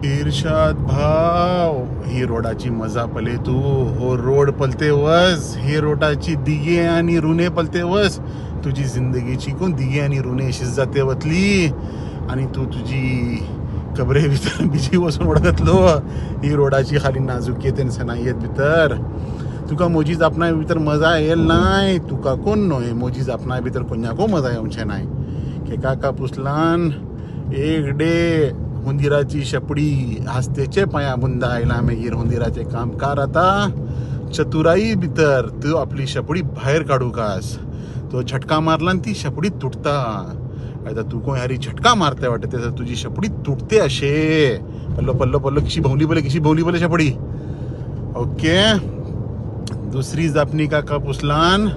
इर्शाद भाव, ही रोडाची मजा पले तू. हो रोड पलते वस, हे रोडाची दिगे आणि रुने पलते वस. तुझी जिंदगीची कोण दिगे आणि रुने अशीच जाते वतली आणि तू तुझी कबरे भितर बिजी वसून ओळखतलो. ही रोडाची खाली नाजूक सनायत भितर तुका मोजी जापना भितर मजा येईल नाही. तुका कोण नोय मोजी जापना भितर कोणाको मजा येऊचे नाही. खेका का पुसलान एक डे हुंदिराची शपडी हस्तेचे पाया बुंदा आयला मागीर हुंदिराचे कामकार आता चतुराई भितर तू आपली शपडी भायर काढू कास. तो झटका मारला ती शपडी तुटता. आता तू कोण यारी झटका मारते वाटते तर तुझी शपडी तुटते अशे. पल्लो पल्लो पल्लो किशी भवली बोले शपडी. ओके, दुसरी जापणी काका पुसलान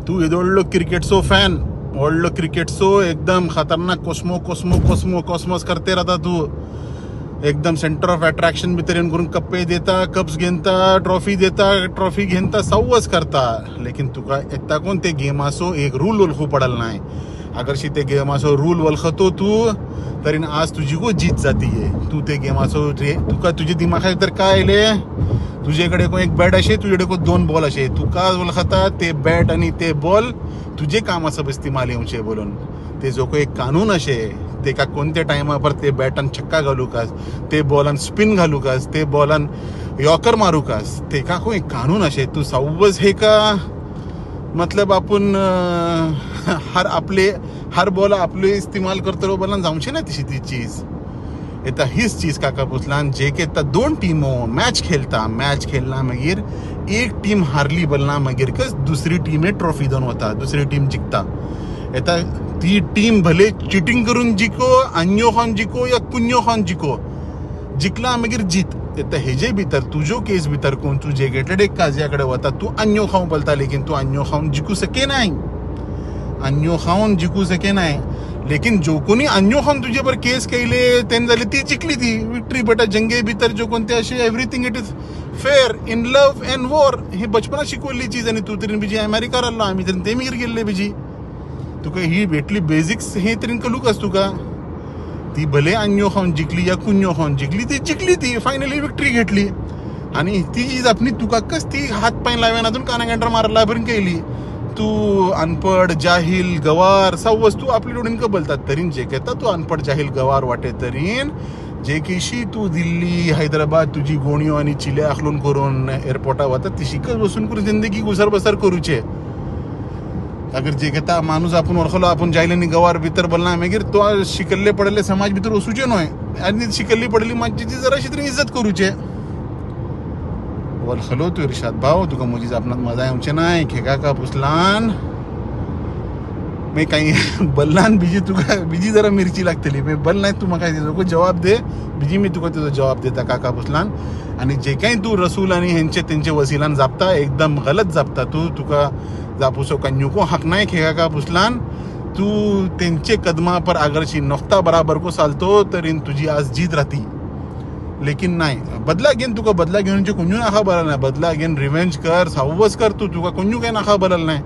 तू येदोडलो क्रिकेटचो फॅन. व्हडलो क्रिकेटचो एकदम खतरनाक कॉस्मोस करते राहता तू. एकदम सेंटर ऑफ अट्रॅक्शन भितर येऊन करून कप्पे देता, कप्स घेता, ट्रॉफी घेता सवच करता. लेकिन तुका एकता कोण ते गेमाचो एक रूल वळखू पडल नाही. अगरशी ते गेमाचो रूल वळखतो तू तरी आज तुझी गो जीत जातीये. तू ते गेमाचो तुका तुझ्या दिमागा भितर काय आयले, तुझ्याकडे को एक बॅट असे, तुझ्याकडे को 2 बॉल असे. तुका वळखता ते बॅट आणि ते बॉल तुझे कामाचं इस्तेमाल येऊचे बोलून. ते जो को एक कानून असे ते का कोणत्या टायमापर ते बॅटान छक्का घालू कास, ते बॉलान स्पिन घालू कास, ते बॉलान यॉकर मारू कास. ते का को एक कानून असे. तू सव्वज हे का मतलब आपण हर बॉल आपले इस्तेमाल करतो बोलान जाऊचे ना तशी ती चीज. येता हीच चीज काका पुसलान जे की 2 टीमो मॅच खेळला मागीर एक टीम हारली बोलना मागीर कस दुसरी टीम ट्रॉफी दोन होता, दुसरी टीम जिंकता. येता ती टीम भले चिटिंग करून जिको, अन्यो खान जिको या कुन्यो खान जिको, जिंकला मागीर जीत. येता हेजे भितर तुझो केस भितर कोण तू जे गेटेड एक काजियाकडे वता तू अन्यो खाऊन बोलता. लेकिन तू अन्यो खाऊन जिकू सके नाही. लेकिन जो कोणी अन्यो खान तुझे पर केस केले तेन जाले ती जिंकली ती विक्ट्री. बट जंगे भितर जो कोणते असे everything it is fair in love and war. हे बचपना शिकवली चीज आणि तू तरी बिजी अमेरिका राहिलो आम्ही तरी ते मिर गेले बिजी. तुका ही भेटली बेसिक्स हे तरी कलू कस तुका. ती भले अन्यो खाऊन जिंकली या कुन्यो खाऊन जिंकली ती फायनली विक्ट्री घेतली. आणि ती चीज आपली तुका कस ती हात पाय लावेन अजून कानागंटर मारायला बरं केली. तू अनपड जाहील गवार सब वस्तू आपली डोळीन बोलतात तरीन जे घेता तू अनपड जाहील गवार वाटे तरीन जे केशी तू दिल्ली हैदराबाद तुझी गोणियो आणि चिले आखलून करून एअरपोर्टा वता ती शिकत बसून करून जिंदगी गुसर बसर करूचे. अगर जे घेता माणूस आपण ओळखलो आपण जायला नी गवार भितर बोलना मागीर तो शिकल्ले पडले समाज भितर वसूचे नोय आणि शिकल्ली पडली माझी जराशी तरी इज्जत करूचे. वळखलो तू इर्शाद भाव तुका मुजीच आपणात मजा येऊचे नाही. खेका का पुसलान मी काही बल्लान बिजी जरा मिरची लागतली. मी बल नाही तू म्हाका तुका जवाब दे बिजी मी तुका तुझा जवाब देता काका पुसलान. आणि जे काही तू रसूल आणि त्यांचे वसिलान जापता एकदम गलत जापता. तुका जापूसो कन्युको हक नाही खेका का पुसलान. तू त्यांचे कदमा पर अगरशी नोखता बराबर को चालतो तरी तुझी आज जीत राहती. लेकिन नाही बदला घेन तुका बदला घेऊन कोणू नाखा बरल नाही. बदला घेन रिव्हेंज कर सावच कर तुका कोणू काही नाखा बरल नाही.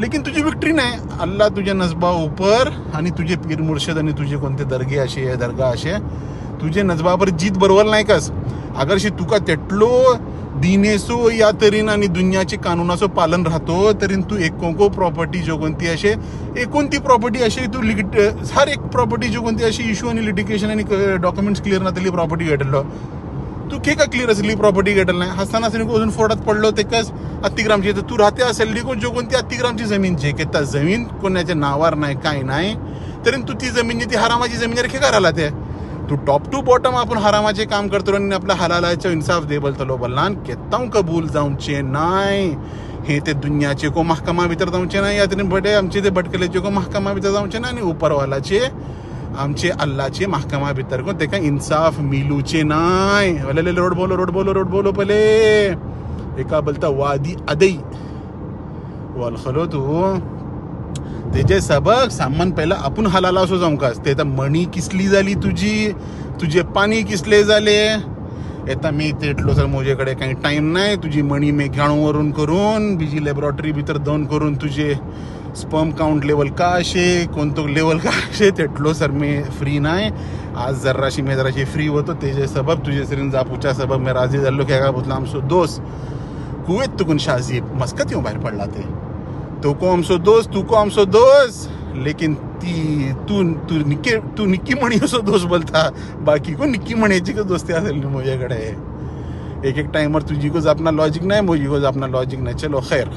लेकिन तुझी विक्ट्री नाही. अल्लाह तुझ्या नजबा उपर आणि तुझे पीर मुर्शद आणि तुझे कोणते दर्गे असे दर्गा असे तुझे नजबापर जीत बरोबर नाही कस. अगरशी तुका तेटलो दिनेसो या तरीन आणि दुनियाचे कानूनाचो पालन राहतो तरी तू एकोणको प्रॉपर्टी जो कोणती असे कोणती प्रॉपर्टी असे तू हर एक प्रॉपर्टी जो कोणती अशी इश्यू आणि लिटिगेशन आणि डॉक्युमेंट्स क्लिअर नातली प्रॉपर्टी घेतलो. तू के का क्लिअर असली प्रॉपर्टी घेतल नाही. हसताना अजून फोडात पडलो ते कस 80 ग्रामची तू राहते असेल जो कोणती 80 ग्रामची जमीन जे घेता जमीन कोणाच्या नावावर नाही काय नाही तरी तू ती जमीन ती हरामाची जमीन रे खेळा राहिला. ते तू टॉप टू बॉटम आपण हरामाचे काम करतो आणि आपला हलालायचं इन्साफ दे बोलतलो बल्लान केत्ताव कबूल जाऊचे नाही. हे ते दुनियाचे को महकमा भितर जाऊचे नाही. यातने बडे आमचे ते भटकलेचे को महकमा भितर जाऊचे नाही. आणि उपरवालाचे आमचे अल्लाचे महकमा भितर को ते का इन्साफ मिलूचे नाही. रोड बोलो पले एका बोलता वादी अदई वळखलो तू त्याचे सबक सामान पहिला आपण हलाला असो जाऊ कास. ते मणी किसली झाली तुझे पाणी किसले झाले. येता मी तेटलो सर माझ्याकडे काही टाइम नाही. तुझी मणी मी घाणूवरून करून बिजी लॅबोरेटरी भितर दोन करून तुझे स्पर्म काउंट लेवल का असे कोणतो लेवल का असे तेटलो सर मी फ्री नाही. आज जराशी फ्री होतो तेजे सबब तुझे सिरिन जापूच्या सबब मैं राजी जाल्लो खेळा पुतला आमचो दोस्त कुवेत तुकून शाजी मस्कत येऊन भायर पडला ते तुको आमचो दोस्त लेकिन ती तू निक्की म्हणी असो दोस्त बोलता बाकी को निक्की म्हणेची का दोस्ती असेल मुझ्याकडे एक टाइमवर तुझी को अपना लॉजिक नाही मुझी को अपना लॉजिक नाही चलो खैर